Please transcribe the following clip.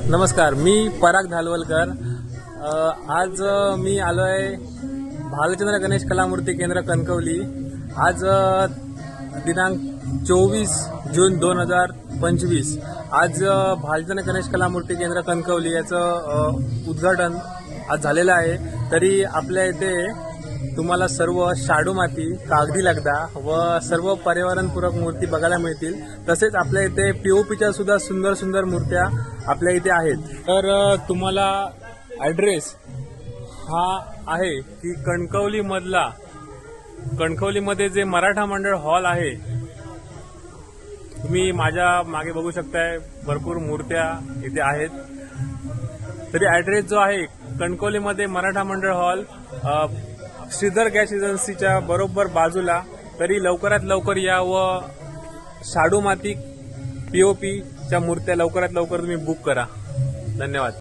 नमस्कार, मी पराग धालवलकर। आज मी आलोय भालचंद्र गणेश कलामूर्ती केंद्र कणकवली। आज दिनांक 24 जून 2025 आज भालचंद्र गणेश कलामूर्ती केंद्र कणकवली याचं उद्घाटन आज झालेलं आहे। तरी आपल्या इथे तुम्हाला सर्व शाडू माती, कागदी लगदा व सर्व पर्यावरणपूरक मूर्ती बघायला मिळतील। तसेच आपल्या इथे पीओपीच्या सुद्धा सुंदर सुंदर मूर्त्या आपल्या इथे आहेत। तर तुम्हाला ॲड्रेस हा आहे की कणकवलीमध्ये जे मराठा मंडळ हॉल आहे, तुम्ही माझ्या मागे बघू शकताय, भरपूर मूर्त्या इथे आहेत। तरी ॲड्रेस जो आहे कणकवलीमध्ये मराठा मंडळ हॉल, श्रीधर गॅस एजन्सीच्या बरोबर बाजूला। तरी लवकरात लवकर या व शाडू माती पीओपीच्या मूर्त्या लवकरात लवकर तुम्ही बुक करा। धन्यवाद।